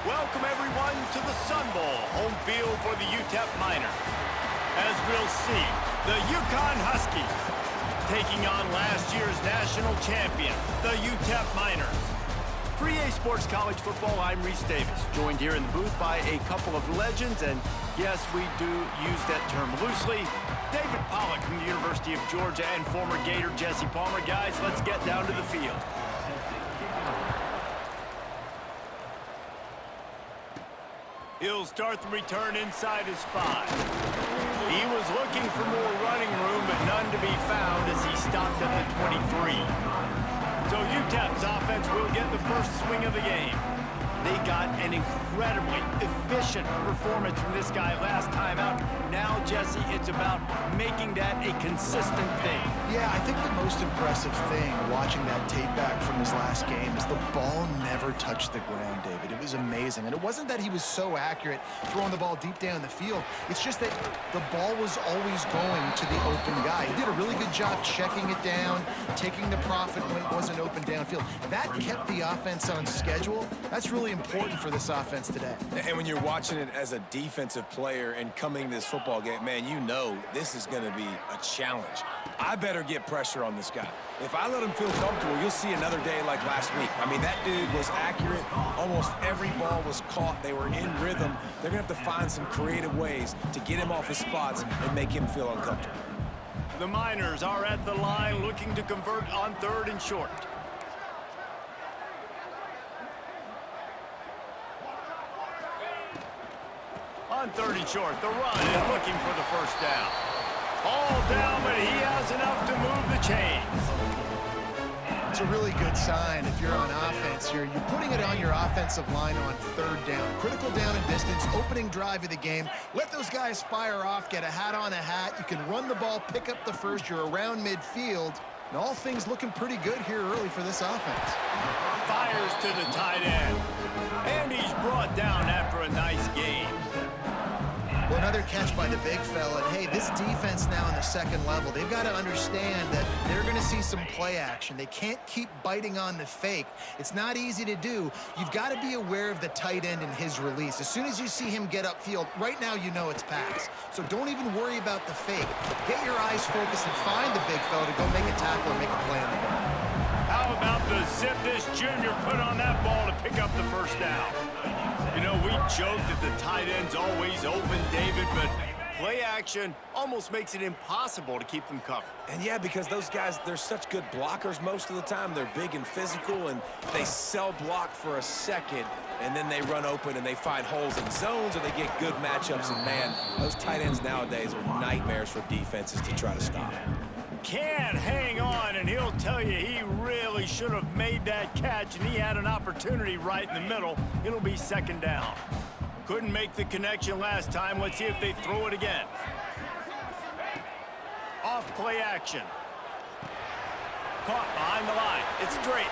Welcome everyone to the Sun Bowl, home field for the Utep Miners. As we'll see, the Uconn Huskies taking on last year's national champion, the Utep Miners. For EA Sports College Football, I'm Reese Davis, joined here in the booth by a couple of legends, and yes, we do use that term loosely. David Pollock from the University of Georgia and former Gator Jesse Palmer. Guys, let's get down to the field. He'll start the return inside his 5. He was looking for more running room, but none to be found as he stopped at the 23. So Utep's offense will get the first swing of the game. They got an incredibly efficient performance from this guy last time out. Now, Jesse, it's about making that a consistent thing. Yeah, I think the most impressive thing watching that tape back from his last game is the ball never touched the ground, David. It was amazing. And it wasn't that he was so accurate throwing the ball deep down the field. It's just that the ball was always going to the open guy. He did a really good job checking it down, taking the profit when it wasn't open downfield. That kept the offense on schedule. That's really important for this offense today. And when you're watching it as a defensive player and coming to this football game, man, you know this is going to be a challenge. I better get pressure on this guy. If I let him feel comfortable, you'll see another day like last week. I mean, that dude was accurate. Almost every ball was caught. They were in rhythm. They're going to have to find some creative ways to get him off his spots and make him feel uncomfortable. The Miners are at the line looking to convert on 3rd and short. On 3rd and short, the run is looking for the first down. All down, but he has enough to move the chains. It's a really good sign if you're on offense. You're putting it on your offensive line on 3rd down. Critical down and distance, opening drive of the game. Let those guys fire off, get a hat on a hat. You can run the ball, pick up the first. You're around midfield. And all things looking pretty good here early for this offense. Fires to the tight end. And he's brought down after a nice game. Well, another catch by the big fella. And, hey, this defense now in the 2nd level, they've got to understand that they're going to see some play action. They can't keep biting on the fake. It's not easy to do. You've got to be aware of the tight end and his release. As soon as you see him get upfield, right now you know it's pass. So don't even worry about the fake. Get your eyes focused and find the big fella to go make a tackle or make a play on the ball. How about the zip this junior put on that ball to pick up the first down? You know, we joke that the tight end's always open, David, but play action almost makes it impossible to keep them covered. And yeah, because those guys, they're such good blockers most of the time. They're big and physical, and they sell block for a second, and then they run open and they find holes in zones, or they get good matchups. And man, those tight ends nowadays are nightmares for defenses to try to stop. Can't hang on, and he'll tell you he really should have made that catch, and he had an opportunity right in the middle. It'll be 2nd down. Couldn't make the connection last time. Let's see if they throw it again. Off play action. Caught behind the line. It's Drake.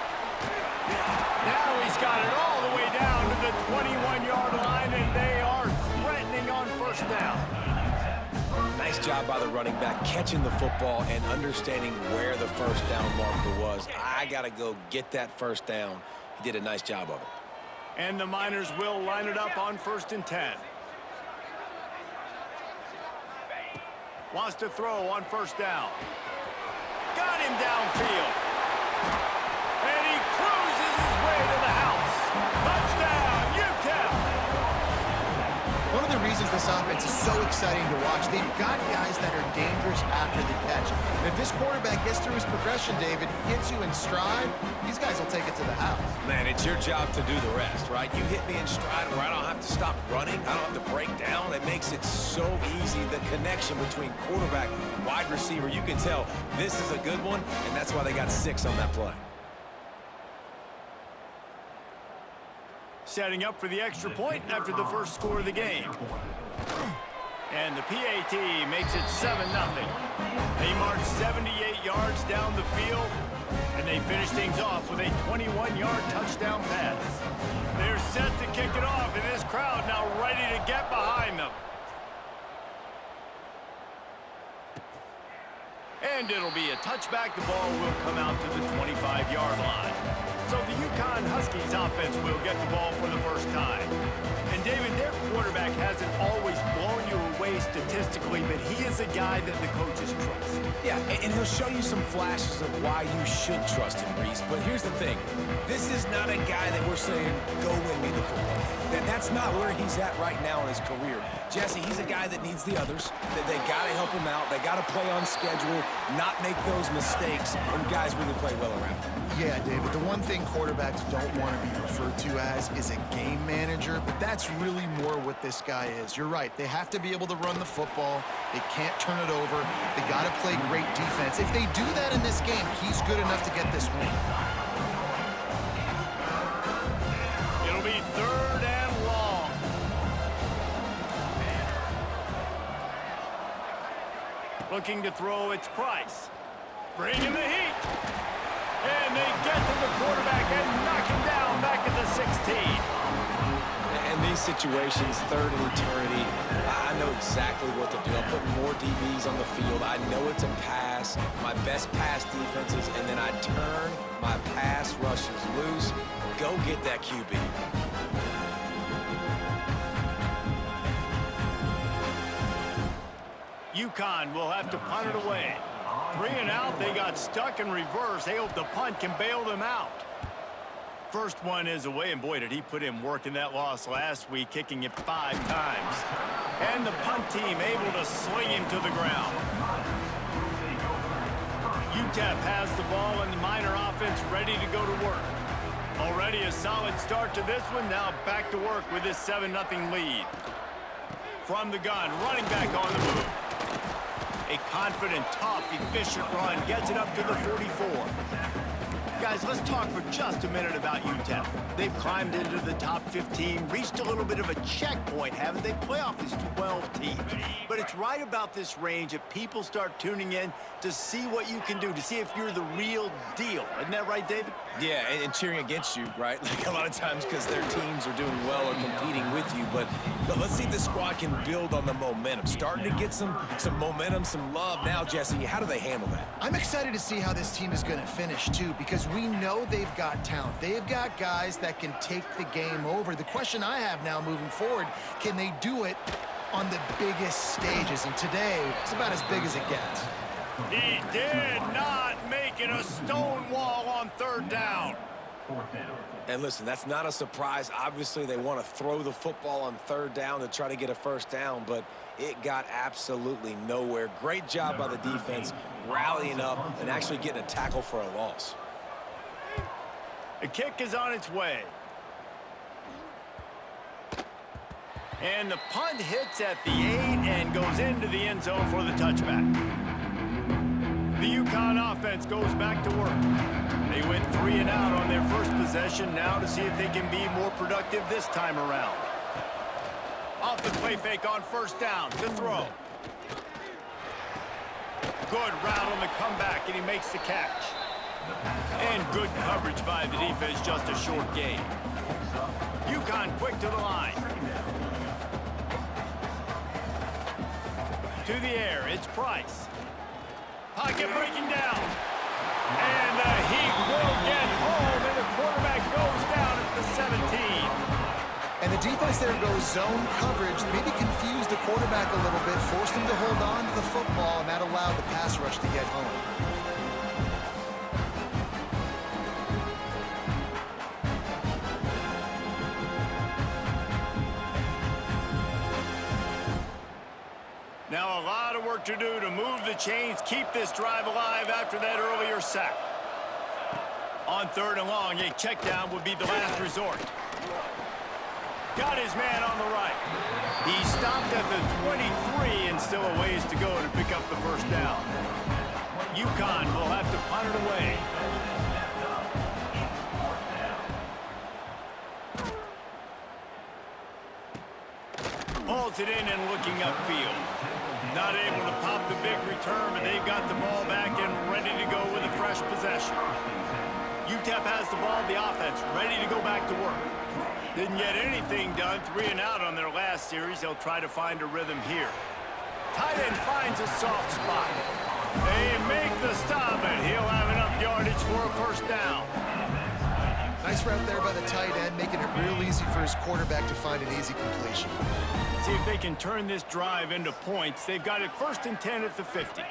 Now he's got it all the way down to the 21-yard line, and they are threatening on 1st down. Nice job by the running back, catching the football and understanding where the 1st down marker was. I got to go get that 1st down. He did a nice job of it. And the Miners will line it up on 1st and 10. Wants to throw on 1st down. Got him downfield. And he cruises his way to the house. Touchdown, Utep! One of the reasons this offense is so exciting to watch, they've got guys that are dangerous after the catch. And if this quarterback gets through his progression, David, hits you in stride, these guys will take it to the house. Man, it's your job to do the rest, right? You hit me in stride where I don't have to stop running. I don't have to break down. It makes it so easy. The connection between quarterback and wide receiver, you can tell this is a good one, and that's why they got 6 on that play. Setting up for the extra point after the first score of the game. And the PAT makes it 7-0. They march 78 yards down the field, and they finish things off with a 21-yard touchdown pass. They're set to kick it off, and this crowd now ready to get behind them. And it'll be a touchback. The ball will come out to the 25-yard line. So the Uconn Huskies offense will get the ball for the first time. And David, their quarterback hasn't always blown you away statistically, but he is a guy that the coaches trust. Yeah, and he'll show you some flashes of why you should trust him, Reese. But here's the thing. This is not a guy that we're saying, go win me the football. That's not where he's at right now in his career. Jesse, he's a guy that needs the others. They got to help him out. They got to play on schedule, not make those mistakes, and guys really play well around him. Yeah, David, the one thing quarterbacks don't want to be referred to as is a game manager, but that's really more what this guy is. You're right. They have to be able to run the football. They can't turn it over. They got to play great defense. If they do that in this game, he's good enough to get this win. It'll be 3rd and long. Looking to throw, it's Price. Bringing the heat. And they get to the quarterback and knock him down back at the 16. In these situations, 3rd and eternity, I know exactly what to do. I'm putting more DBs on the field. I know it's a pass, my best pass defenses, and then I turn my pass rushers loose. Go get that QB. Uconn will have to punt it away. 3 and out, they got stuck in reverse. They hope the punt can bail them out. First one is away, and boy, did he put in work in that loss last week, kicking it 5 times. And the punt team able to sling him to the ground. Utep has the ball, and the Miner offense ready to go to work. Already a solid start to this one. Now back to work with this 7-0 lead. From the gun, running back on the move. A confident, tough, efficient run gets it up to the 44. Guys, let's talk for just a minute about Utep. They've climbed into the top 15, reached a little bit of a checkpoint, haven't they? Playoff is 12 teams. But it's right about this range that people start tuning in to see what you can do, to see if you're the real deal. Isn't that right, David? Yeah, and cheering against you, right? Like a lot of times because their teams are doing well or competing with you. But let's see if the squad can build on the momentum. Starting to get some momentum, some love now, Jesse. How do they handle that? I'm excited to see how this team is going to finish, too, because we know they've got talent. They've got guys that can take the game over. The question I have now moving forward, can they do it on the biggest stages? And today, it's about as big as it gets. He did not make it a stone wall on 3rd down. And listen, that's not a surprise. Obviously, they want to throw the football on 3rd down to try to get a 1st down, but it got absolutely nowhere. Great job by the defense, rallying up and actually getting a tackle for a loss. The kick is on its way. And the punt hits at the 8 and goes into the end zone for the touchback. The Uconn offense goes back to work. They went 3 and out on their first possession, now to see if they can be more productive this time around. Off the play fake on 1st down to throw. Good route on the comeback, and he makes the catch. And good coverage by the defense, just a short gain. Uconn quick to the line. To the air, it's Price. Pocket breaking down. And the heat will get home, and the quarterback goes down at the 17. And the defense there goes zone coverage, maybe confused the quarterback a little bit, forced him to hold on to the football, and that allowed the pass rush to get home. Now a lot of work to do to move the chains, keep this drive alive after that earlier sack. On 3rd and long, a check down would be the last resort. Got his man on the right. He stopped at the 23 and still a ways to go to pick up the 1st down. Uconn will have to punt it away. Pulls it in and looking upfield. Not able to pop the big return, but they've got the ball back and ready to go with a fresh possession. Utep has the ball, the offense ready to go back to work. Didn't get anything done, 3 and out on their last series. They'll try to find a rhythm here. Tight end finds a soft spot. They make the stop, and he'll have enough yardage for a 1st down. Nice route there by the tight end, making it real easy for his quarterback to find an easy completion. See if they can turn this drive into points. They've got it 1st and 10 at the 50.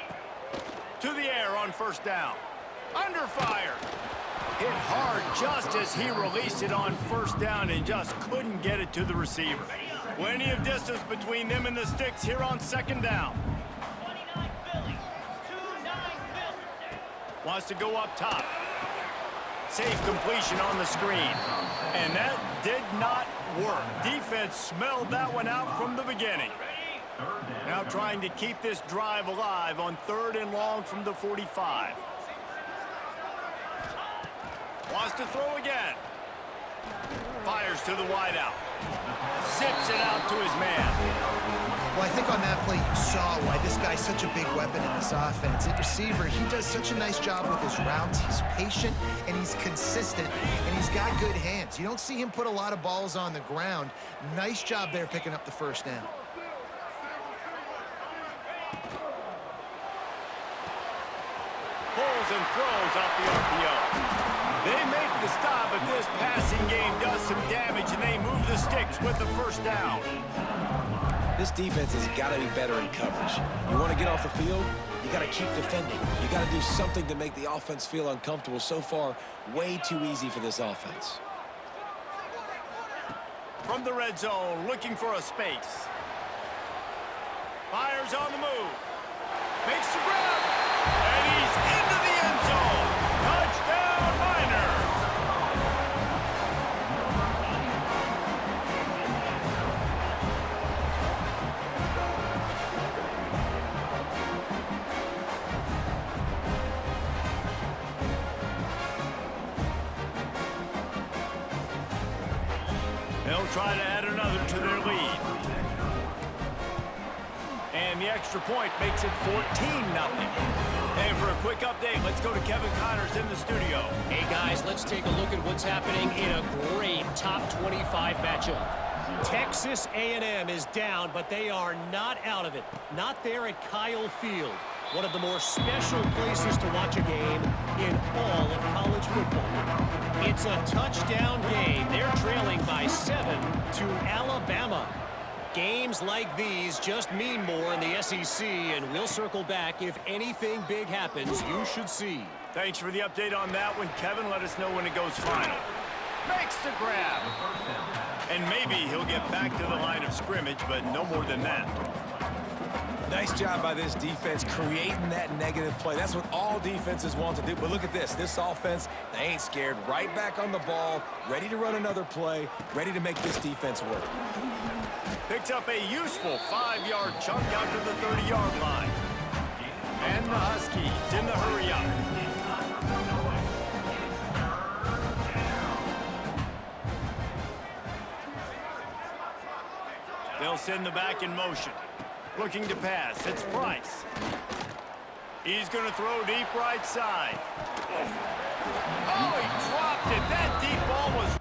To the air on 1st down. Under fire. Hit hard just as he released it on 1st down and just couldn't get it to the receiver. Plenty of distance between them and the sticks here on 2nd down. Wants to go up top. Safe completion on the screen. And that did not work. Defense smelled that one out from the beginning. Now trying to keep this drive alive on 3rd and long from the 45. Wants to throw again. Fires to the wideout. Zips it out to his man. Well, I think on that play you saw why this guy's such a big weapon in this offense. At receiver, he does such a nice job with his routes. He's patient, and he's consistent, and he's got good hands. You don't see him put a lot of balls on the ground. Nice job there picking up the 1st down. Pulls and throws off the RPO. They make the stop, but this passing game does some damage, and they move the sticks with the 1st down. This defense has got to be better in coverage. You want to get off the field, you got to keep defending. You got to do something to make the offense feel uncomfortable. So far, way too easy for this offense. From the red zone, looking for a space. Fires on the move. Makes the grab. And he's into the end zone. Touchdown, Miners. They'll try to add another to their lead. And the extra point makes it 14-0. And for a quick update, let's go to Kevin Connors in the studio. Hey, guys, let's take a look at what's happening in a great top 25 matchup. Texas A&M is down, but they are not out of it. Not there at Kyle Field, one of the more special places to watch a game in all of college football. It's a touchdown game. They're trailing by 7 to Alabama. Games like these just mean more in the SEC, and we'll circle back if anything big happens you should see. Thanks for the update on that one, Kevin. Let us know when it goes final. Makes the grab. And maybe he'll get back to the line of scrimmage, but no more than that. Nice job by this defense creating that negative play. That's what all defenses want to do. But look at this. This offense, they ain't scared. Right back on the ball, ready to run another play, ready to make this defense work. Picks up a useful 5-yard chunk out to the 30-yard line. And the Huskies in the hurry-up. They'll send the back in motion. Looking to pass. It's Price. He's going to throw deep right side. Oh, he dropped it. That deep ball was...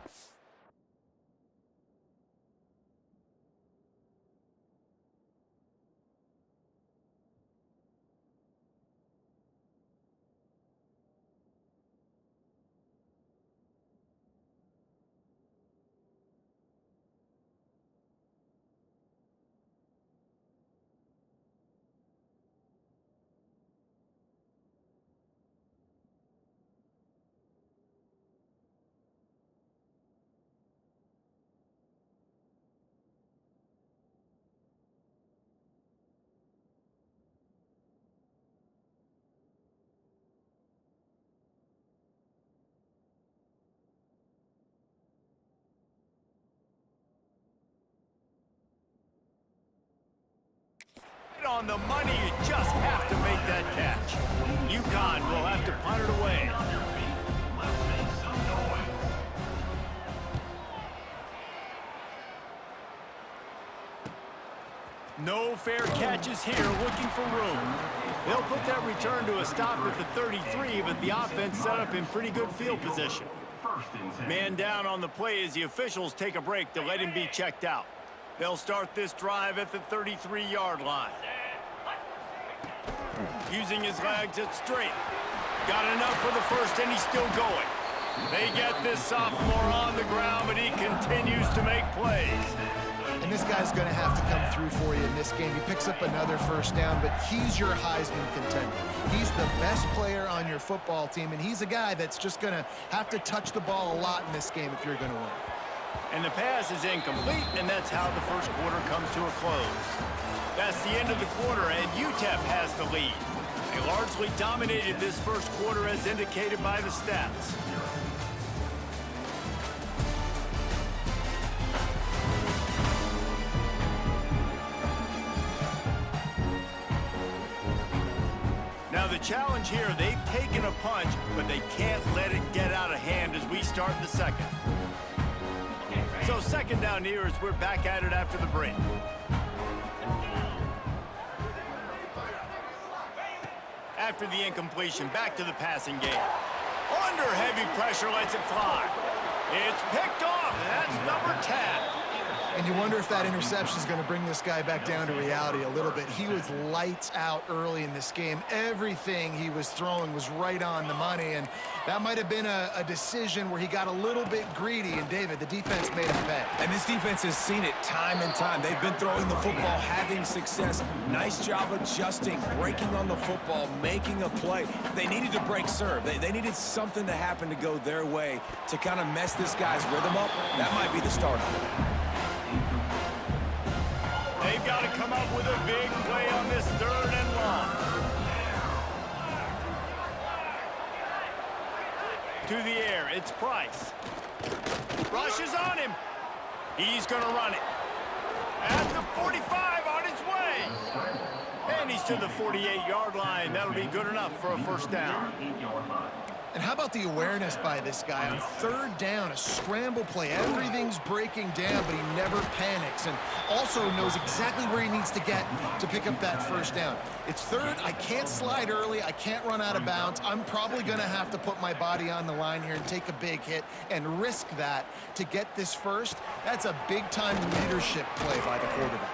on the money, you just have to make that catch. Uconn will have to punt it away. No fair catches here, looking for room. They'll put that return to a stop at the 33, but the offense set up in pretty good field position. Man down on the play as the officials take a break to let him be checked out. They'll start this drive at the 33-yard line. Using his legs at straight. Got enough for the first, and he's still going. They get this sophomore on the ground, but he continues to make plays. And this guy's going to have to come through for you in this game. He picks up another first down, but he's your Heisman contender. He's the best player on your football team, and he's a guy that's just going to have to touch the ball a lot in this game if you're going to win. And the pass is incomplete, and that's how the first quarter comes to a close. That's the end of the quarter, and Utep has the lead. They largely dominated this first quarter as indicated by the stats. Now the challenge here, they've taken a punch, but they can't let it get out of hand as we start the second. So second down here as we're back at it after the break. After the incompletion, back to the passing game. Under heavy pressure, lets it fly. It's picked off, and that's number 10. And you wonder if that interception is going to bring this guy back down to reality a little bit. He was lights out early in this game. Everything he was throwing was right on the money, and that might have been a decision where he got a little bit greedy, and David, the defense made him pay. And this defense has seen it time and time. They've been throwing the football, having success. Nice job adjusting, breaking on the football, making a play. They needed to break serve. They needed something to happen to go their way to kind of mess this guy's rhythm up. That might be the start of it. They've got to come up with a big play on this third and long. To the air, it's Price. Rushes on him. He's going to run it. At the 45 on his way. And he's to the 48-yard line. That'll be good enough for a first down. And how about the awareness by this guy on third down, a scramble play. Everything's breaking down, but he never panics and also knows exactly where he needs to get to pick up that first down. It's third. I can't slide early. I can't run out of bounds. I'm probably going to have to put my body on the line here and take a big hit and risk that to get this first. That's a big-time leadership play by the quarterback.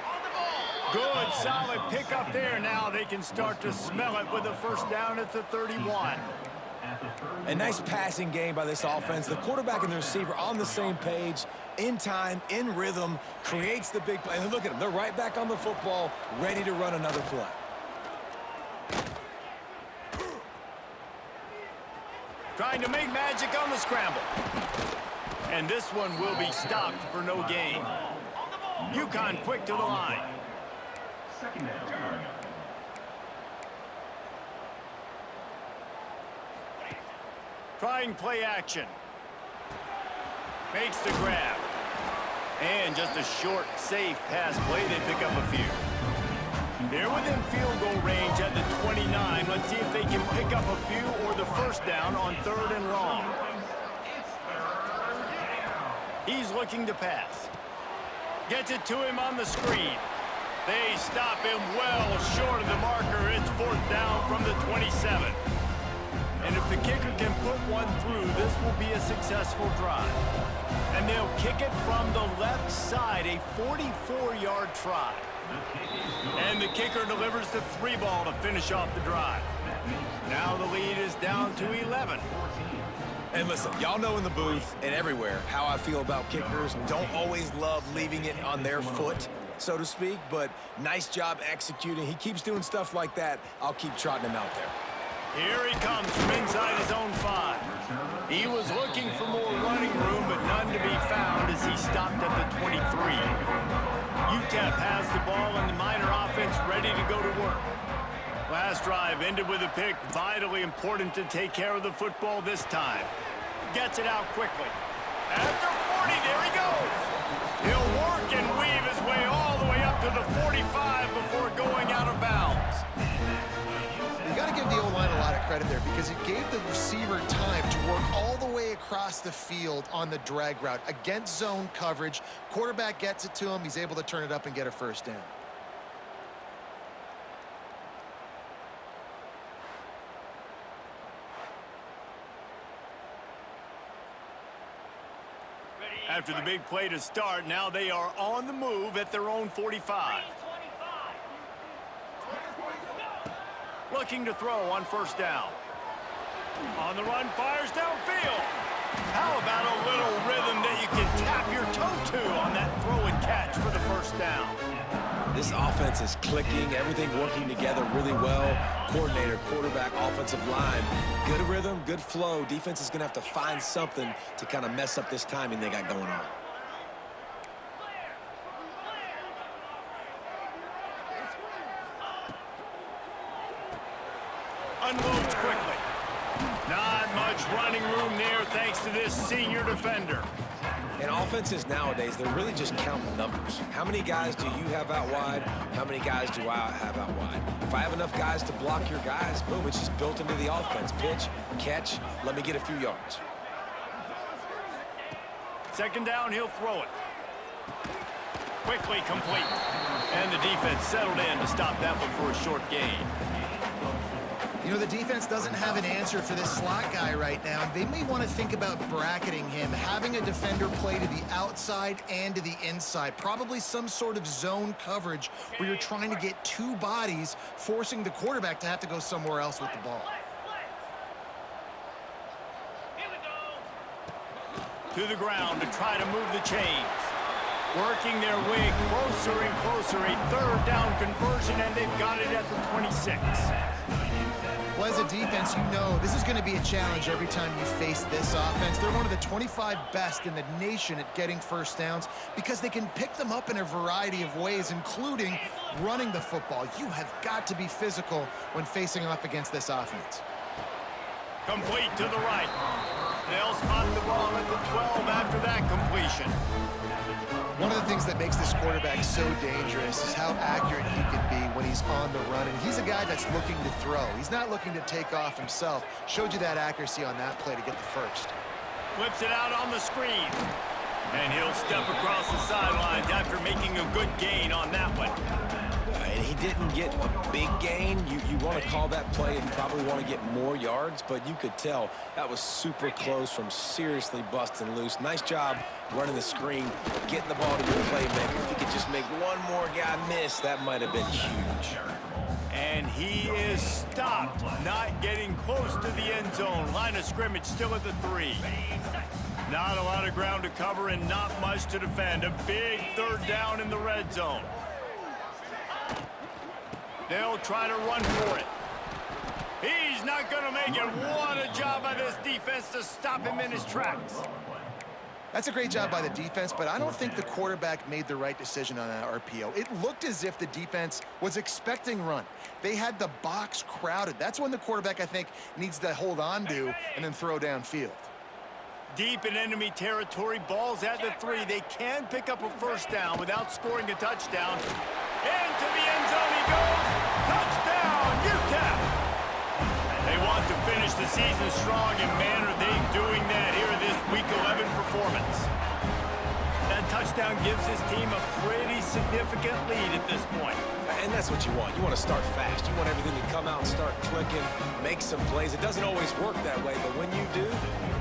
Good, solid pickup there. Now they can start to smell it with a first down at the 31. A nice passing game by this offense. The quarterback and the receiver on the same page, in time, in rhythm, creates the big play. And look at them. They're right back on the football, ready to run another play. Trying to make magic on the scramble. And this one will be stopped for no gain. Uconn quick to the line. Second down. Trying play action. Makes the grab. And just a short, safe pass play. They pick up a few. They're within field goal range at the 29. Let's see if they can pick up a few or the first down on third and long. He's looking to pass. Gets it to him on the screen. They stop him well short of the marker. It's fourth down from the 27. And if the kicker can put one through, this will be a successful drive. And they'll kick it from the left side, a 44-yard try. And the kicker delivers the 3-ball to finish off the drive. Now the lead is down to 11. And listen, y'all know in the booth and everywhere how I feel about kickers. Don't always love leaving it on their foot, so to speak, but nice job executing. He keeps doing stuff like that. I'll keep trotting him out there. Here he comes from inside his own 5. He was looking for more running room, but none to be found as he stopped at the 23. Utep has the ball and the Miner offense ready to go to work. Last drive ended with a pick. Vitally important to take care of the football this time. Gets it out quickly. After 40, there he goes. He'll work and weave his way all the way up to the 45 before going out of bounds. You got to give the O-line a lot of credit there because it gave the receiver time to work all the way across the field on the drag route against zone coverage. Quarterback gets it to him. He's able to turn it up and get a first down. After the big play to start, now they are on the move at their own 45. Looking to throw on first down. On the run, fires downfield. How about a little rhythm that you can tap your toe to on that throw and catch for the first down? This offense is clicking, everything working together really well. Coordinator, quarterback, offensive line, good rhythm, good flow. Defense is going to have to find something to kind of mess up this timing they got going on. Unloads quickly. Not much running room there thanks to this senior defender. And offenses nowadays, they're really just counting numbers. How many guys do you have out wide? How many guys do I have out wide? If I have enough guys to block your guys, boom, it's just built into the offense. Pitch, catch, let me get a few yards. Second down, he'll throw it. Quickly complete. And the defense settled in to stop that one for a short gain. You know, the defense doesn't have an answer for this slot guy right now. They may want to think about bracketing him, having a defender play to the outside and to the inside. Probably some sort of zone coverage where you're trying to get two bodies, forcing the quarterback to have to go somewhere else with the ball. To the ground to try to move the chains. Working their way closer and closer. A third down conversion, and they've got it at the 26. Well, as a defense, you know this is going to be a challenge every time you face this offense. They're one of the 25 best in the nation at getting first downs because they can pick them up in a variety of ways, including running the football. You have got to be physical when facing off against this offense. Complete to the right. They'll spot the ball at the 12 after that completion. One of the things that makes this quarterback so dangerous is how accurate he can be when he's on the run. And he's a guy that's looking to throw. He's not looking to take off himself. Showed you that accuracy on that play to get the first. Flips it out on the screen. And he'll step across the sidelines after making a good gain on that one. And he didn't get a big gain. You want to call that play and probably want to get more yards, but you could tell that was super close from seriously busting loose. Nice job running the screen, getting the ball to your playmaker. If he could just make one more guy miss, that might have been huge. And he is stopped, not getting close to the end zone. Line of scrimmage still at the 3. Not a lot of ground to cover and not much to defend. A big third down in the red zone. They'll try to run for it. He's not going to make it. What a job by this defense to stop him in his tracks. That's a great job by the defense, but I don't think the quarterback made the right decision on that RPO. It looked as if the defense was expecting run. They had the box crowded. That's when the quarterback, I think, needs to hold on to and then throw downfield. Deep in enemy territory, ball's at the 3. They can pick up a first down without scoring a touchdown. Into the end zone he goes. Touchdown, Utep! They want to finish the season strong, and man, are they doing that here in this Week 11 performance. That touchdown gives his team a pretty significant lead at this point. And that's what you want. You want to start fast. You want everything to come out and start clicking, make some plays. It doesn't always work that way, but when you do,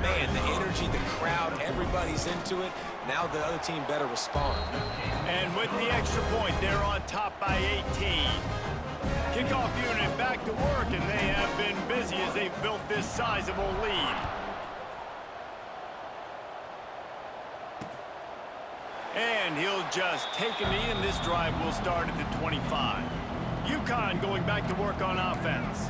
man, the energy, the crowd, everybody's into it. Now the other team better respond. And with the extra point, they're on top by 18. Kickoff unit back to work, and they have been busy as they've built this sizable lead. And he'll just take a knee, and this drive will start at the 25. Uconn going back to work on offense.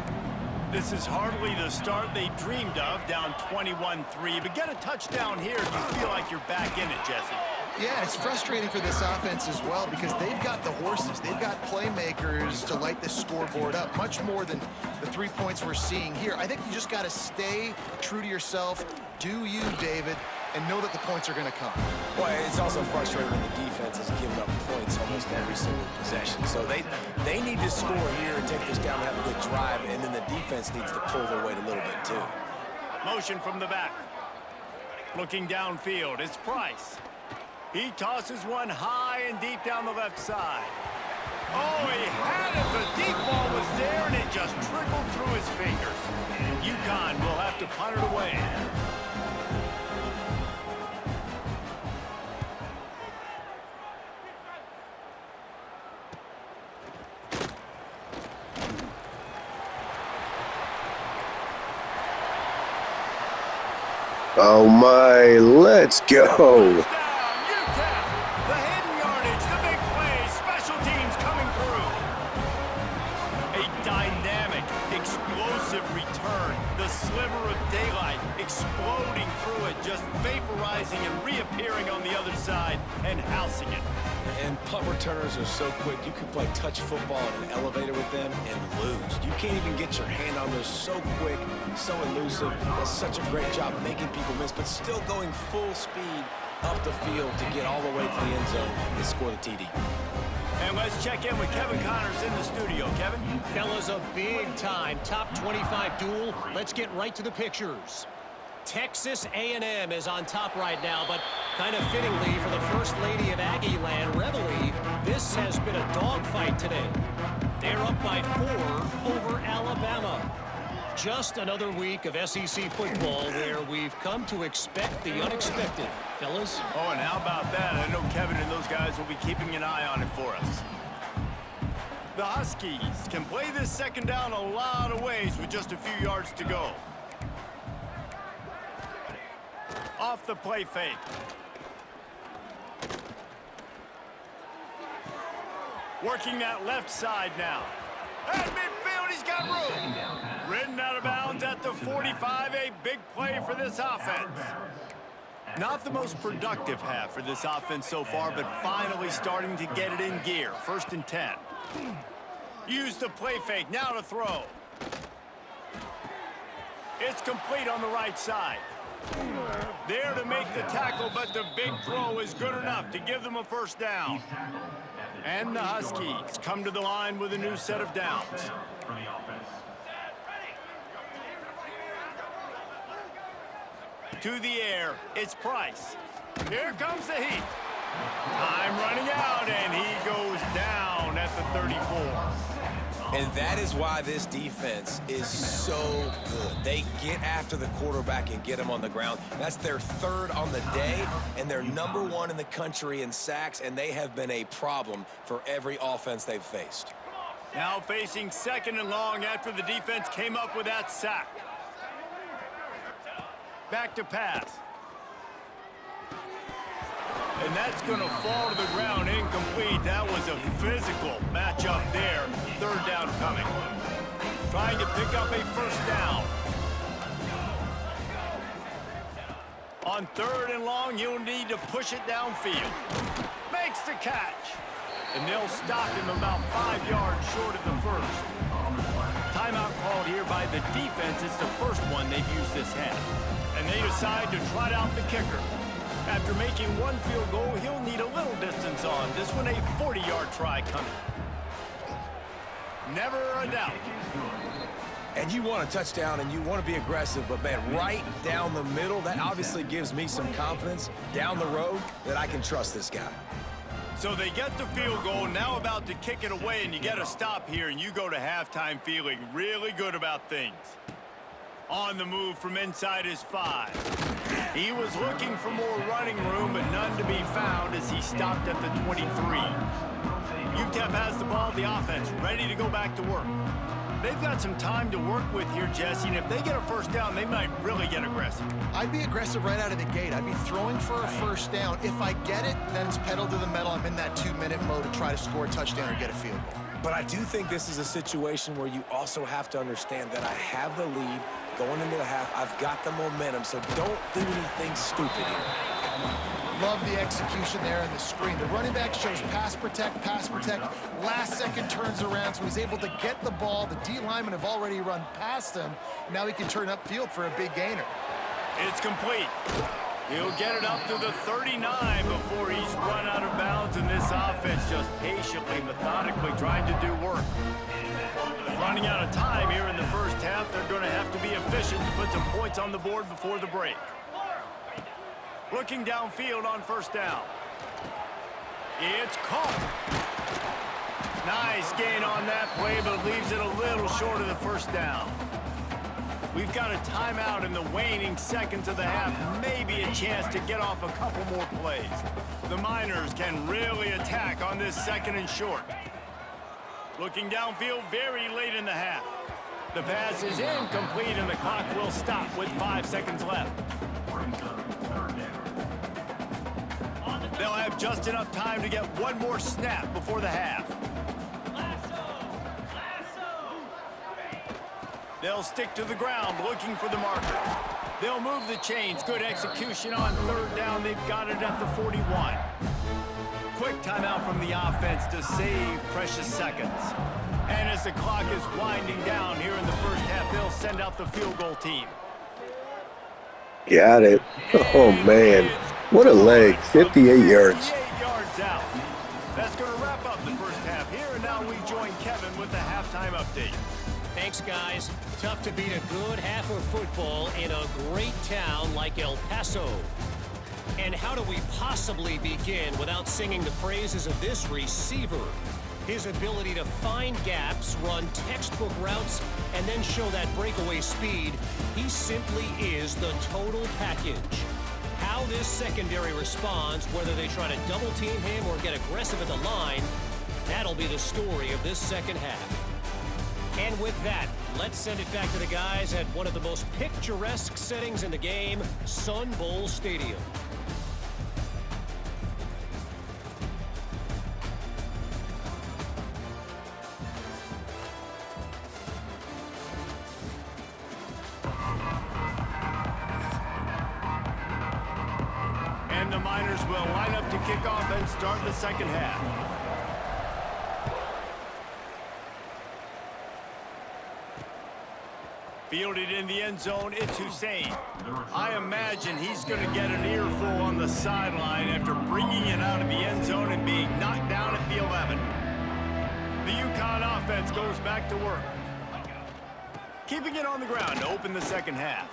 This is hardly the start they dreamed of, down 21-3. But get a touchdown here, you feel like you're back in it, Jesse. Yeah, it's frustrating for this offense as well because they've got the horses. They've got playmakers to light this scoreboard up, much more than the 3 points we're seeing here. I think you just got to stay true to yourself, do you, David, and know that the points are going to come. Boy, it's also frustrating when the defense is giving up points almost every single possession. So they need to score here and take this down and have a good drive, and then the defense needs to pull their weight a little bit too. Motion from the back. Looking downfield, it's Price. He tosses one high and deep down the left side. Oh, he had it. The deep ball was there, and it just trickled through his fingers. Uconn will have to punt it away. Oh my, let's go. Touchdown, Utep! The hidden yardage, the big plays, special teams coming through. A dynamic, explosive return. The sliver of daylight exploding through it, just vaporizing and reappearing on the other side and housing it. And punt returners are so quick, you can play touch football in an elevator with them and lose. You can't even get your hand on those, so quick, so elusive. Does such a great job making people miss, but still going full speed up the field to get all the way to the end zone and score the TD. And let's check in with Kevin Connors in the studio. Kevin? Fellas, a big-time top 25 duel. Let's get right to the pictures. Texas A&M is on top right now, but kind of fittingly for the First Lady of Aggie Land, Reveille, this has been a dogfight today. They're up by 4 over Alabama. Just another week of SEC football where we've come to expect the unexpected. Fellas? Oh, and how about that? I know Kevin and those guys will be keeping an eye on it for us. The Huskies can play this second down a lot of ways with just a few yards to go. Off the play fake. Working that left side now. At midfield, he's got room. Ridden out of bounds at the 45, a big play for this offense. Not the most productive half for this offense so far, but finally starting to get it in gear. 1st and 10. Use the play fake, now to throw. It's complete on the right side. There to make the tackle, but the big throw is good enough to give them a first down. And the Huskies come to the line with a new set of downs. To the air, it's Price. Here comes the heat. Time running out, and he goes down at the 34. And that is why this defense is so good. They get after the quarterback and get him on the ground. That's their 3rd on the day, and they're #1 in the country in sacks, and they have been a problem for every offense they've faced. Now facing 2nd and long after the defense came up with that sack. Back to pass. And that's going to fall to the ground incomplete. That was a physical matchup there. 3rd down coming. Trying to pick up a first down. On 3rd and long, you'll need to push it downfield. Makes the catch. And they'll stop him about 5 yards short of the 1st. Timeout called here by the defense. It's the first one they've used this half. And they decide to trot out the kicker. After making 1 field goal, he'll need a little distance on. This one a 40-yard try coming. Never a doubt. And you want a touchdown and you want to be aggressive, but man, right down the middle, that obviously gives me some confidence down the road that I can trust this guy. So they get the field goal, now about to kick it away, and you get a stop here, and you go to halftime feeling really good about things. On the move from inside his 5. He was looking for more running room, but none to be found as he stopped at the 23. Utep has the ball, the offense ready to go back to work. They've got some time to work with here, Jesse, and if they get a first down, they might really get aggressive. I'd be aggressive right out of the gate. I'd be throwing for a first down. If I get it, then it's pedal to the metal. I'm in that 2-minute mode to try to score a touchdown or get a field goal. But I do think this is a situation where you also have to understand that I have the lead going into the half. I've got the momentum, so don't do anything stupid here. Love the execution there on the screen. The running back shows pass protect. Last second turns around, so he's able to get the ball. The D linemen have already run past him. Now he can turn upfield for a big gainer. It's complete. He'll get it up to the 39 before he's run out of bounds, and this offense just patiently, methodically trying to do work. Running out of time here in the first half. They're going to have to be efficient to put some points on the board before the break. Looking downfield on first down. It's caught. Nice gain on that play, but leaves it a little short of the first down. We've got a timeout in the waning seconds of the half. Maybe a chance to get off a couple more plays. The Miners can really attack on this 2nd and short. Looking downfield very late in the half. The pass is incomplete, and the clock will stop with 5 seconds left. Just enough time to get one more snap before the half. They'll stick to the ground looking for the marker. They'll move the chains. Good execution on third down. They've got it at the 41. Quick timeout from the offense to save precious seconds. And as the clock is winding down here in the first half, they'll send out the field goal team. Got it. Oh, man. What a leg. 58 yards. 58 yards out. That's going to wrap up the first half here, and now we join Kevin with the halftime update. Thanks, guys. Tough to beat a good half of football in a great town like El Paso. And how do we possibly begin without singing the praises of this receiver? His ability to find gaps, run textbook routes, and then show that breakaway speed. He simply is the total package. How this secondary responds, whether they try to double team him or get aggressive at the line, that'll be the story of this second half. And with that, let's send it back to the guys at one of the most picturesque settings in the game, Sun Bowl Stadium. And the Miners will line up to kick off and start the second half. Fielded in the end zone, it's Hussein. I imagine he's going to get an earful on the sideline after bringing it out of the end zone and being knocked down at the 11. The Uconn offense goes back to work. Keeping it on the ground to open the second half.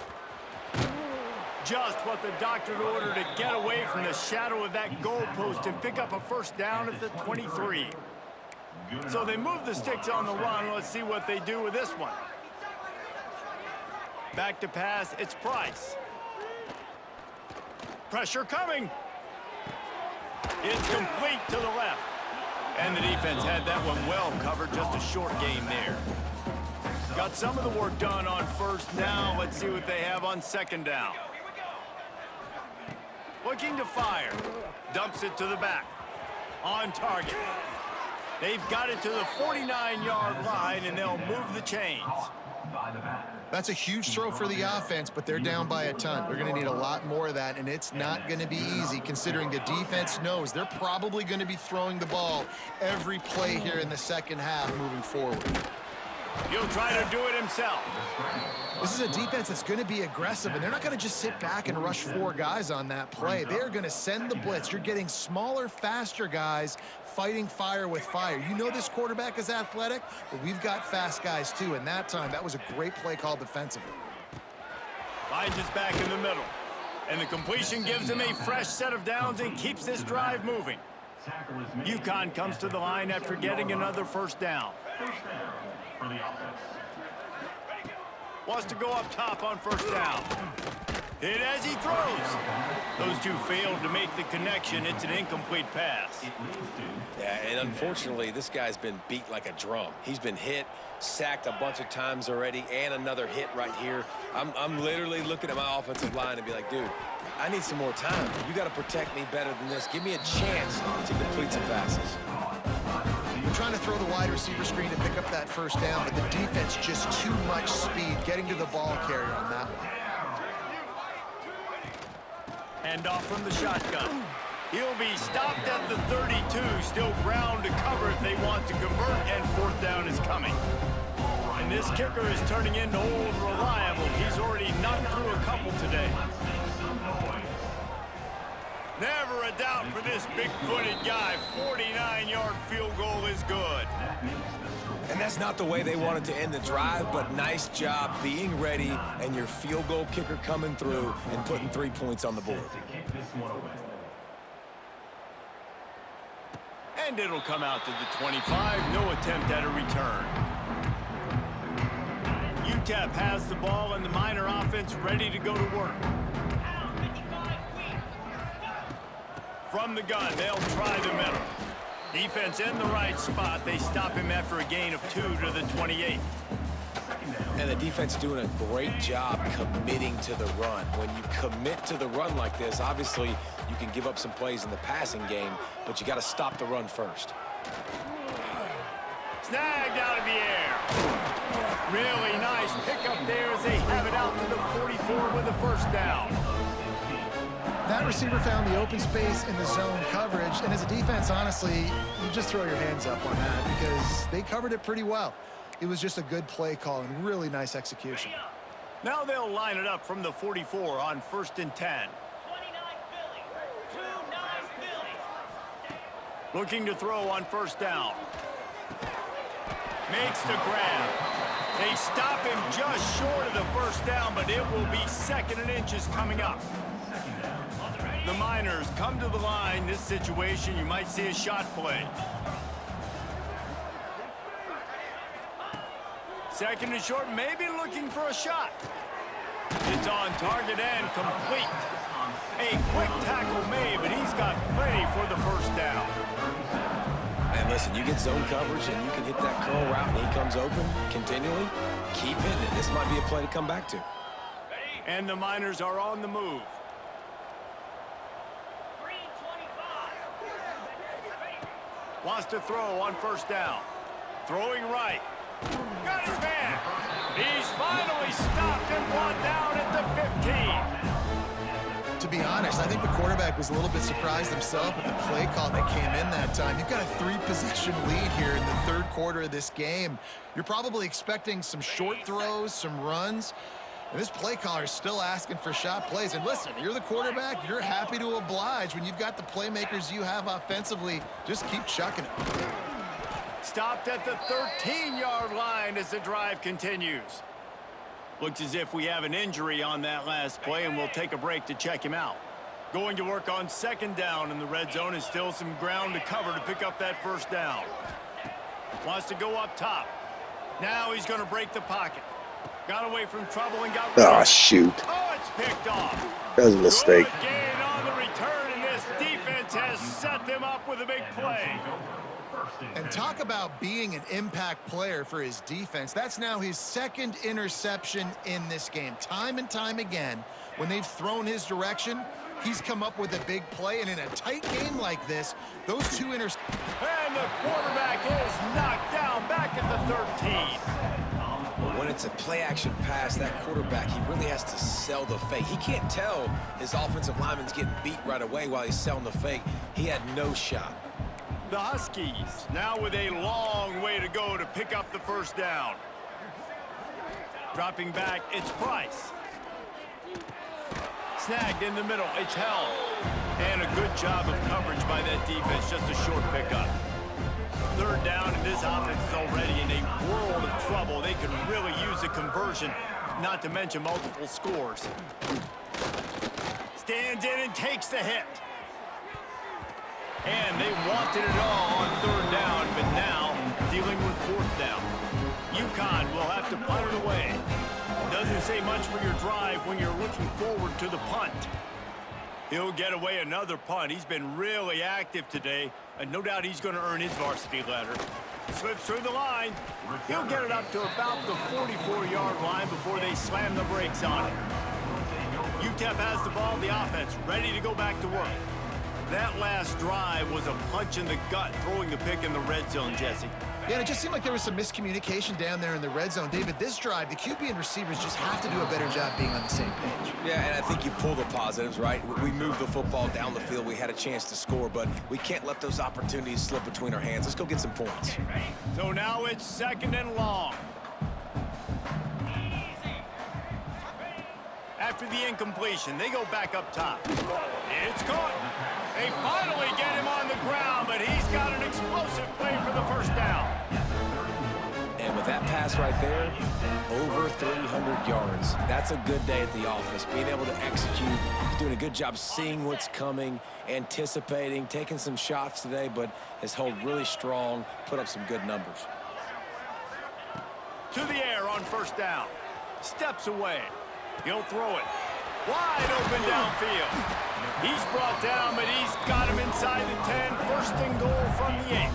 Just what the doctor ordered to get away from the shadow of that goalpost and pick up a first down at the 23. So they move the sticks on the run. Let's see what they do with this one. Back to pass, it's Price. Pressure coming. It's complete to the left. And the defense had that one well covered, just a short game there. Got some of the work done on first down. Let's see what they have on second down. Looking to fire. Dumps it to the back. On target. They've got it to the 49-yard line, and they'll move the chains. That's a huge throw for the offense, but they're down by a ton. They're going to need a lot more of that, and it's not going to be easy considering the defense knows they're probably going to be throwing the ball every play here in the second half moving forward. He'll try to do it himself. This is a defense that's going to be aggressive, and they're not going to just sit back and rush 4 guys on that play. They're going to send the blitz. You're getting smaller, faster guys fighting fire with fire. You know this quarterback is athletic, but we've got fast guys too, and that time, that was a great play call defensively. Finds his back in the middle, and the completion gives him a fresh set of downs and keeps this drive moving. Uconn comes to the line after getting another first down. For the offense. Wants to go up top on first down. Hit as he throws. Those two failed to make the connection. It's an incomplete pass. Yeah, and unfortunately, this guy's been beat like a drum. He's been hit, sacked a bunch of times already, and another hit right here. I'm literally looking at my offensive line and be like, dude, I need some more time. You got to protect me better than this. Give me a chance to complete some passes. They're trying to throw the wide receiver screen to pick up that first down, but the defense just too much speed getting to the ball carrier on that one. Hand off from the shotgun. He'll be stopped at the 32. Still ground to cover if they want to convert, and fourth down is coming. And this kicker is turning into old reliable. He's already knocked through a couple today. Never a doubt for this big-footed guy. 49-yard field goal is good. And that's not the way they wanted to end the drive, but nice job being ready and your field goal kicker coming through and putting 3 points on the board. And it'll come out to the 25. No attempt at a return. Utep has the ball, and the Miner offense ready to go to work. From the gun, they'll try the middle. Defense in the right spot. They stop him after a gain of 2 to the 28. And the defense doing a great job committing to the run. When you commit to the run like this, obviously you can give up some plays in the passing game, but you got to stop the run first. Snagged out of the air. Really nice pickup there as they have it out to the 44 with a first down. That receiver found the open space in the zone coverage, and as a defense, honestly, you just throw your hands up on that because they covered it pretty well. It was just a good play call and really nice execution. Now they'll line it up from the 44 on 1st and 10. Looking to throw on 1st down. Makes the grab. They stop him just short of the 1st down, but it will be 2nd and inches coming up. The Miners come to the line. This situation, you might see a shot play. 2nd and short, maybe looking for a shot. It's on target and complete. A quick tackle made, but he's got plenty for the 1st down. And listen, you get zone coverage and you can hit that curl route and he comes open continually. Keep hitting it. This might be a play to come back to. And the Miners are on the move. Wants to throw on 1st down. Throwing right. Got his man. He's finally stopped and brought down at the 15. To be honest, I think the quarterback was a little bit surprised himself with the play call that came in that time. You've got a 3-possession lead here in the 3rd quarter of this game. You're probably expecting some short throws, some runs. And this play caller is still asking for shot plays. And listen, you're the quarterback. You're happy to oblige when you've got the playmakers you have offensively. Just keep chucking it. Stopped at the 13-yard line as the drive continues. Looks as if we have an injury on that last play, and we'll take a break to check him out. Going to work on 2nd down in the red zone, and still some ground to cover to pick up that 1st down. Wants to go up top. Now he's going to break the pocket. Got away from trouble and got... Oh, shoot. Oh, it's picked off. That was a mistake. Good gain on the return, and this defense has set them up with a big play. And talk about being an impact player for his defense. That's now his 2nd interception in this game. Time and time again, when they've thrown his direction, he's come up with a big play. And in a tight game like this, those 2 interceptions... And the quarterback is knocked down back at the 13. But when it's a play-action pass, that quarterback, he really has to sell the fake. He can't tell his offensive lineman's getting beat right away while he's selling the fake. He had no shot. The Huskies now with a long way to go to pick up the 1st down. Dropping back, it's Price. Snagged in the middle, it's held. And a good job of coverage by that defense, just a short pickup. 3rd down, and this offense is already in a world of trouble. They could really use a conversion, not to mention multiple scores. Stands in and takes the hit. And they wanted it all on 3rd down, but now dealing with 4th down. Uconn will have to punt it away. Doesn't say much for your drive when you're looking forward to the punt. He'll get away another punt. He's been really active today, and no doubt he's going to earn his varsity letter. Slips through the line. He'll get it up to about the 44-yard line before they slam the brakes on it. Utep has the ball, the offense ready to go back to work. That last drive was a punch in the gut, throwing the pick in the red zone, Jesse. Yeah, and it just seemed like there was some miscommunication down there in the red zone. David, this drive, the QB and receivers just have to do a better job being on the same page. Yeah, and I think you pull the positives, right? We moved the football down the field. We had a chance to score, but we can't let those opportunities slip between our hands. Let's go get some points. So now it's 2nd and long. After the incompletion, they go back up top. It's caught. They finally get him on the ground, but he's got an explosive play for the 1st down. And with that pass right there, over 300 yards. That's a good day at the office. Being able to execute, doing a good job seeing what's coming, anticipating, taking some shots today, but has held really strong, put up some good numbers. To the air on 1st down. Steps away. He'll throw it. Wide open downfield. He's brought down, but he's got him inside the 10. 1st and goal from the 8.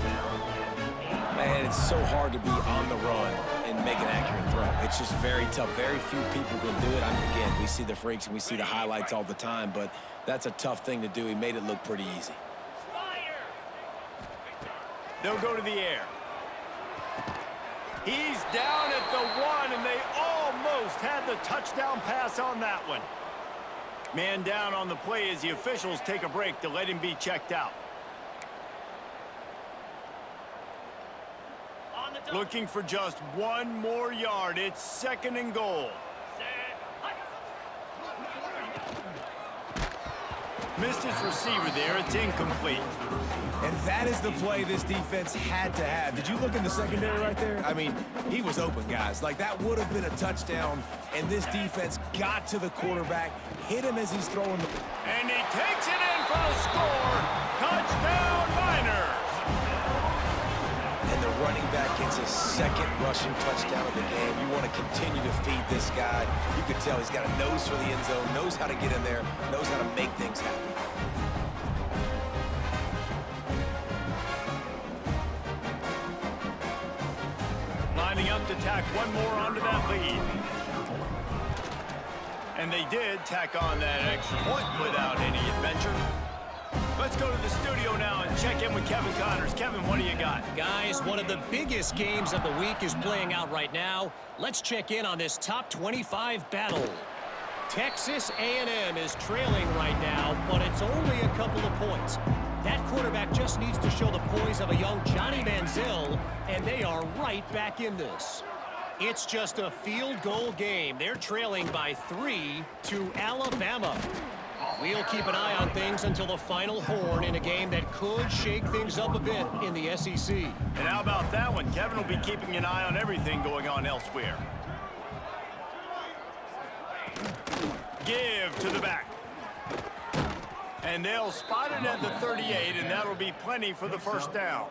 Man, it's so hard to be on the run and make an accurate throw. It's just very tough. Very few people can do it. I mean, again, we see the freaks and we see the highlights all the time, but that's a tough thing to do. He made it look pretty easy. They'll go to the air. He's down at the 1, and they almost had the touchdown pass on that one. Man down on the play as the officials take a break to let him be checked out. Looking for just 1 more yard. It's 2nd and goal. Missed his receiver there. It's incomplete. And that is the play this defense had to have. Did you look in the secondary right there? I mean, he was open, guys. Like, that would have been a touchdown, and this defense got to the quarterback, hit him as he's throwing the... And he takes it in for the score. Touchdown, Miners. And the running back gets his 2nd rushing touchdown of the game. You want to continue to feed this guy. You can tell he's got a nose for the end zone, knows how to get in there, knows how to make things happen. Lining up to tack 1 more onto that lead. And they did tack on that extra point without any adventure. Let's go to the studio now and check in with Kevin Connors. Kevin, what do you got? Guys, one of the biggest games of the week is playing out right now. Let's check in on this top 25 battle. Texas A&M is trailing right now, but it's only a couple of points. That quarterback just needs to show the poise of a young Johnny Manziel, and they are right back in this. It's just a field goal game. They're trailing by 3 to Alabama. We'll keep an eye on things until the final horn in a game that could shake things up a bit in the SEC. And how about that one? Kevin will be keeping an eye on everything going on elsewhere. Give to the back. And they'll spot it at the 38, and that'll be plenty for the first down.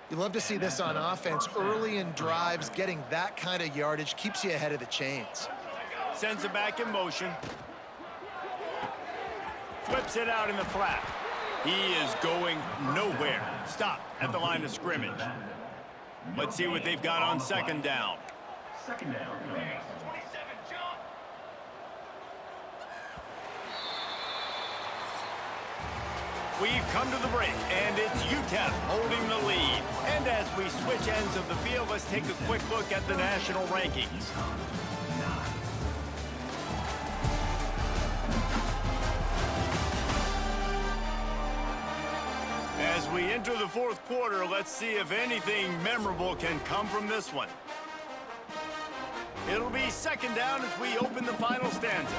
You love to see this on offense. Early in drives, getting that kind of yardage keeps you ahead of the chains. Sends it back in motion. Flips it out in the flat. He is going nowhere. Stop at the line of scrimmage. Let's see what they've got on 2nd down. 2nd down. We've come to the break, and it's Utep holding the lead. And as we switch ends of the field, let's take a quick look at the national rankings. As we enter the 4th quarter, let's see if anything memorable can come from this one. It'll be 2nd down as we open the final stanza.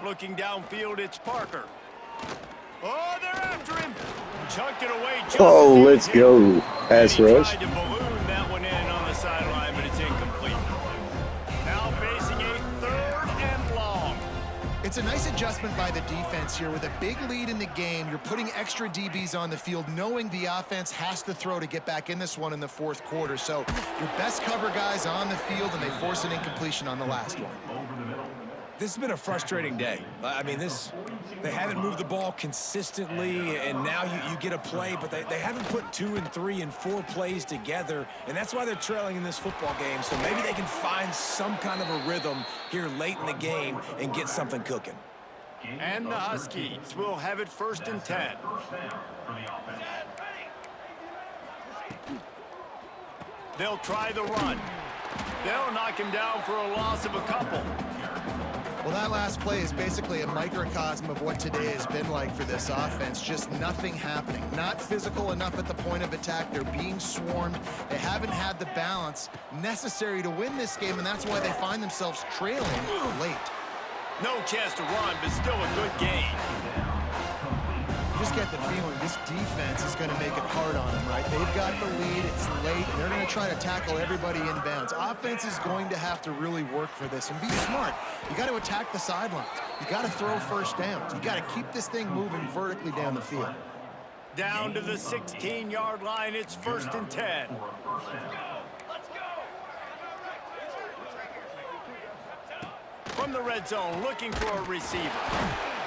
Looking downfield, it's Parker. Oh, they're after him. Chucked it away. Oh, let's go. Pass rush. Tried to balloon that one in on the sideline, but it's incomplete. Now facing a 3rd and long. It's a nice adjustment by the defense here. With a big lead in the game, you're putting extra DBs on the field, knowing the offense has to throw to get back in this one in the 4th quarter. So your best cover guys on the field, and they force an incompletion on the last one. This has been a frustrating day. I mean, they haven't moved the ball consistently, and now you get a play, but they haven't put 2 and 3 and 4 plays together, and that's why they're trailing in this football game. So maybe they can find some kind of a rhythm here late in the game and get something cooking. And the Huskies will have it 1st and 10. They'll try the run. They'll knock him down for a loss of a couple. Well, that last play is basically a microcosm of what today has been like for this offense. Just nothing happening. Not physical enough at the point of attack. They're being swarmed. They haven't had the balance necessary to win this game, and that's why they find themselves trailing late. No chance to run, but still a good game. You just get the feeling this defense is going to make it hard on them, right? They've got the lead. It's late. They're going to try to tackle everybody inbounds. Offense is going to have to really work for this and be smart. You got to attack the sidelines. You got to throw 1st downs. You got to keep this thing moving vertically down the field. Down to the 16-yard line. It's 1st and 10. From the red zone, looking for a receiver.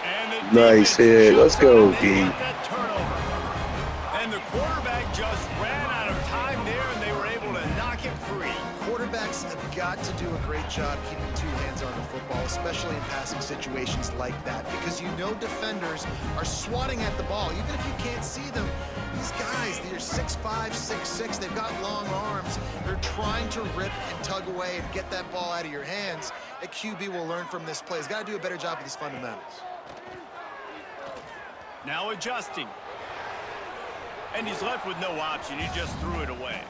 And the Nice defense hit. Let's jumps on go, it, they D. get that turnover. And the quarterback just ran out of time there, and they were able to knock it free. Quarterbacks have got to do a great job keeping two hands on the football, especially in passing situations like that, because you know defenders are swatting at the ball. Even if you can't see them, these guys, they're 6'5", 6'6", they've got long arms. They're trying to rip and tug away and get that ball out of your hands. A QB will learn from this play. He's got to do a better job with his fundamentals. Now adjusting. And he's left with no option. He just threw it away.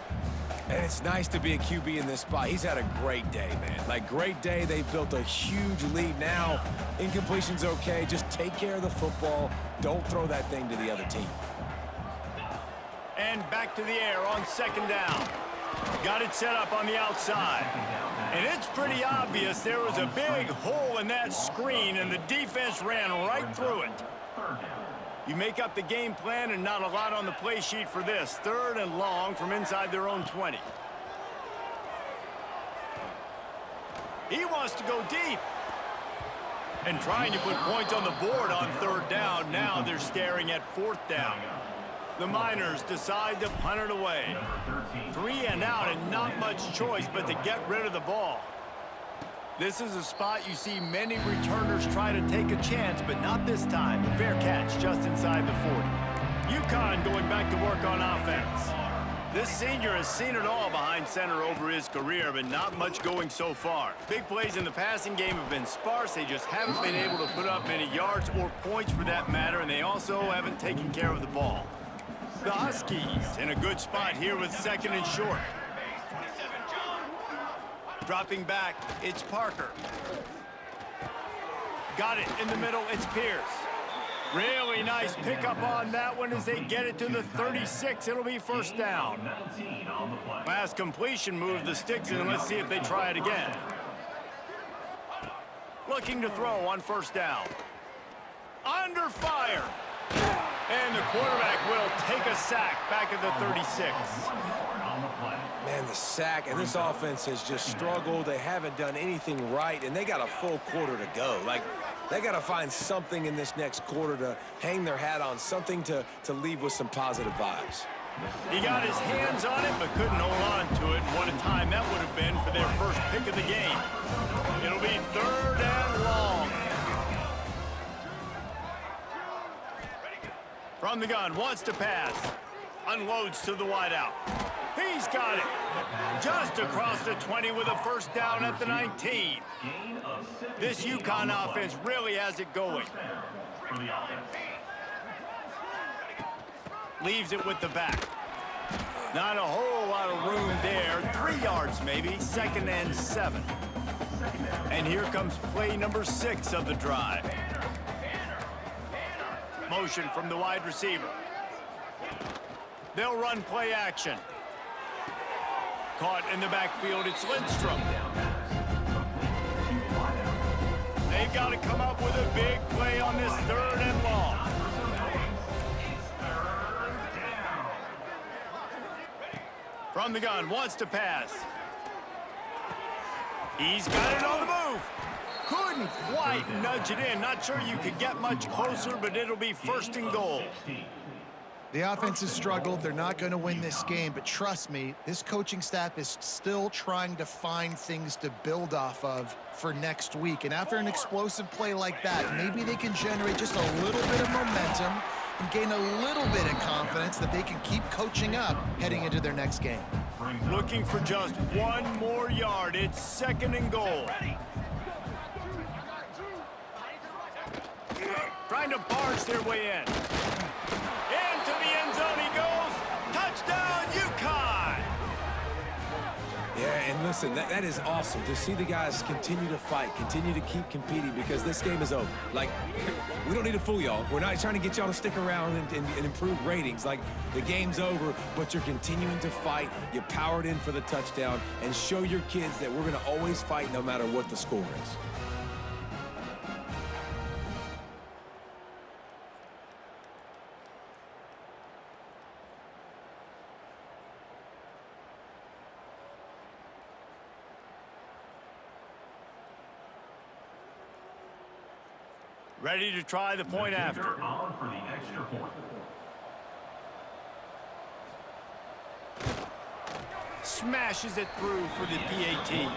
And it's nice to be a QB in this spot. He's had a great day, man. Like, great day. They've built a huge lead now. Incompletion's okay. Just take care of the football. Don't throw that thing to the other team. And back to the air on second down. Got it set up on the outside. And it's pretty obvious there was a big hole in that screen, and the defense ran right through it. You make up the game plan, and not a lot on the play sheet for this. 3rd and long from inside their own 20. He wants to go deep. And trying to put points on the board on 3rd down. Now they're staring at 4th down. The Miners decide to punt it away. 3 and out, and not much choice but to get rid of the ball. This is a spot you see many returners try to take a chance, but not this time. A fair catch just inside the 40. Uconn going back to work on offense. This senior has seen it all behind center over his career, but not much going so far. Big plays in the passing game have been sparse. They just haven't been able to put up many yards or points for that matter, and they also haven't taken care of the ball. The Huskies in a good spot here with 2nd and short. Dropping back, it's Parker. Got it in the middle, it's Pierce. Really nice pickup on that one as they get it to the 36. It'll be 1st down. Last completion moved the sticks in, and let's see if they try it again. Looking to throw on 1st down. Under fire. And the quarterback will take a sack back at the 36. Man, the sack, and this offense has just struggled. They haven't done anything right, and they got a full quarter to go. Like, they got to find something in this next quarter to hang their hat on, something to leave with some positive vibes. He got his hands on it, but couldn't hold on to it. What a time that would have been for their first pick of the game. It'll be 3rd and long. From the gun, wants to pass. Unloads to the wideout. He's got it. Just across the 20 with a 1st down at the 19. This Uconn offense really has it going. Leaves it with the back. Not a whole lot of room there. 3 yards maybe. 2nd and 7. And here comes play number 6 of the drive. Motion from the wide receiver. They'll run play action. Caught in the backfield, it's Lindstrom. They've got to come up with a big play on this 3rd and long. From the gun, wants to pass. He's got it on the move. Couldn't quite nudge it in. Not sure you could get much closer, but it'll be 1st and goal. The offense has struggled. They're not going to win this game, but trust me, this coaching staff is still trying to find things to build off of for next week. And after an explosive play like that, maybe they can generate just a little bit of momentum and gain a little bit of confidence that they can keep coaching up heading into their next game. Looking for just 1 more yard. It's 2nd and goal. Trying to barge their way in. Into the end zone he goes. Touchdown, Uconn! Yeah, and listen, that is awesome to see the guys continue to fight, continue to keep competing, because this game is over. Like, we don't need to fool y'all. We're not trying to get y'all to stick around and improve ratings. Like, the game's over, but you're continuing to fight. You powered in for the touchdown, and show your kids that we're going to always fight no matter what the score is. Ready to try the point after. On for the extra point. Smashes it through for the PAT.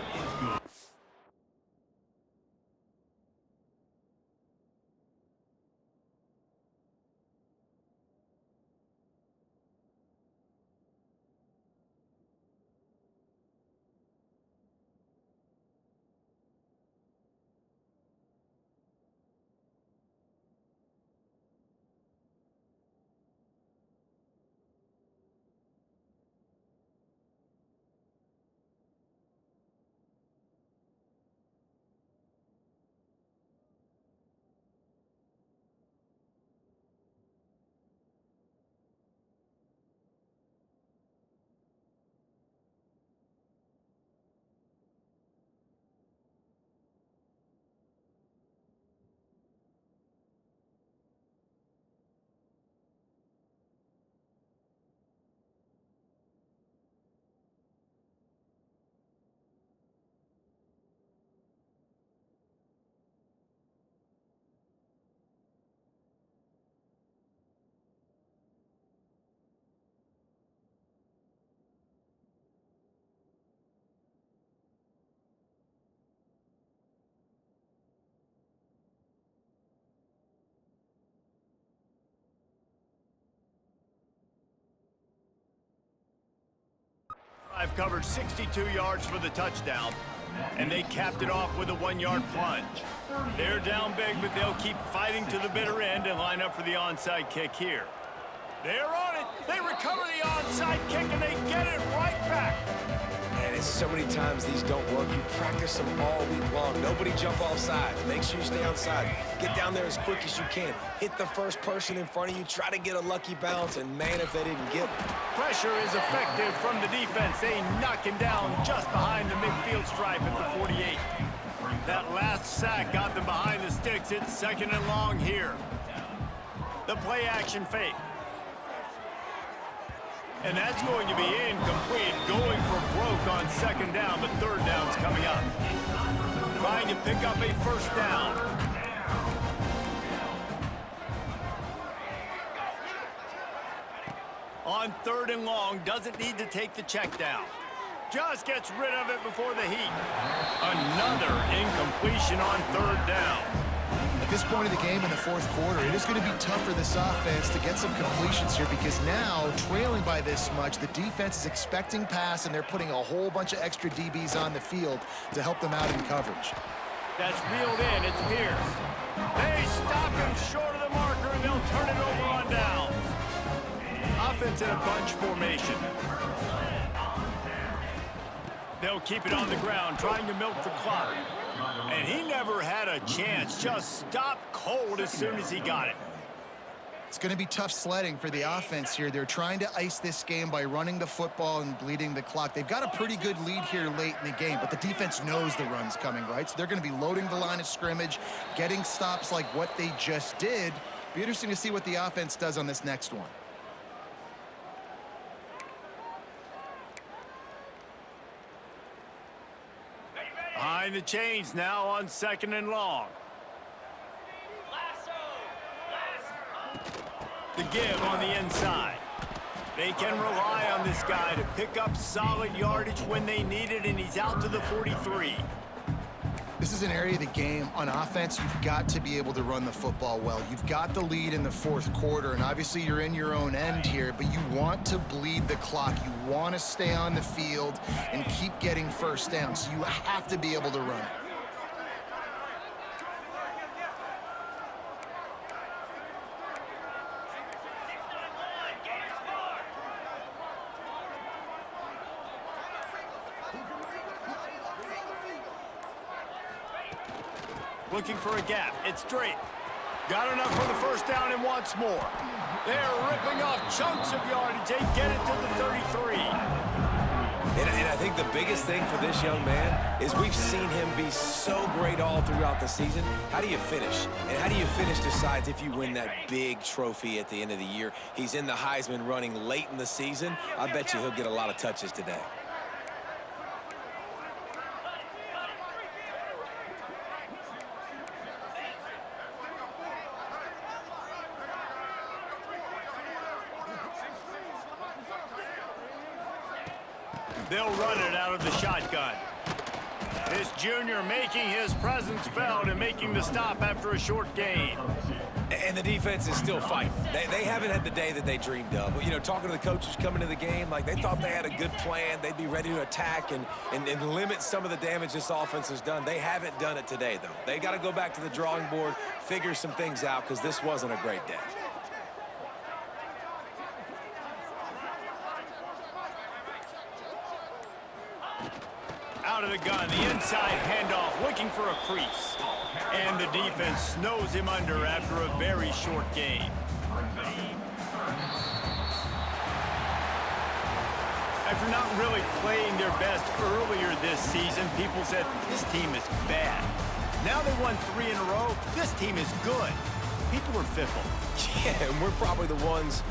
I've covered 62 yards for the touchdown, and they capped it off with a 1-yard plunge. They're down big, but they'll keep fighting to the bitter end and line up for the onside kick here. They're on it. They recover the onside kick, and they get it right back. Man, it's so many times these don't work. You practice them all week long. Nobody jump off sides. Make sure you stay on side. Get down there as quick as you can. Hit the first person in front of you. Try to get a lucky bounce, and man, if they didn't get it. Pressure is effective from the defense. They knock him down just behind the midfield stripe at the 48. That last sack got them behind the sticks. It's 2nd and long here. The play action fake. And that's going to be incomplete. Going for broke on 2nd down, but 3rd down's coming up. Trying to pick up a 1st down. On 3rd and long, doesn't need to take the check down. Just gets rid of it before the heat. Another incompletion on 3rd down. At this point of the game in the 4th quarter, it is going to be tough for this offense to get some completions here because now, trailing by this much, the defense is expecting pass, and they're putting a whole bunch of extra DBs on the field to help them out in coverage. That's reeled in. It's Pierce. They stop him short of the marker, and they'll turn it over on downs. Offense in a bunch formation. They'll keep it on the ground, trying to milk the clock. And he never had a chance. Just stopped cold as soon as he got it. It's going to be tough sledding for the offense here. They're trying to ice this game by running the football and bleeding the clock. They've got a pretty good lead here late in the game, but the defense knows the run's coming, right? So they're going to be loading the line of scrimmage, getting stops like what they just did. Be interesting to see what the offense does on this next one. Behind the chains now on 2nd and long. The give on the inside. They can rely on this guy to pick up solid yardage when they need it, and he's out to the 43. This is an area of the game on offense you've got to be able to run the football well. You've got the lead in the 4th quarter, and obviously you're in your own end here, but you want to bleed the clock. You want to stay on the field and keep getting 1st down, so you have to be able to run it. Looking for a gap. It's Drake. Got enough for the 1st down and wants more. They're ripping off chunks of yardage. They get it to the 33. And I think the biggest thing for this young man is we've seen him be so great all throughout the season. How do you finish? And how do you finish decides if you win that big trophy at the end of the year. He's in the Heisman running late in the season. I bet you he'll get a lot of touches today. They'll run it out of the shotgun. This junior making his presence felt and making the stop after a short gain. And the defense is still fighting. They haven't had the day that they dreamed of. You know, talking to the coaches coming to the game, like they thought they had a good plan. They'd be ready to attack and limit some of the damage this offense has done. They haven't done it today, though. They got to go back to the drawing board, figure some things out, because this wasn't a great day. Out of the gun, the inside handoff, looking for a crease. And the defense snows him under after a very short gain. After not really playing their best earlier this season, people said, this team is bad. Now they won 3 in a row. This team is good. People are fickle. Yeah, and we're probably the ones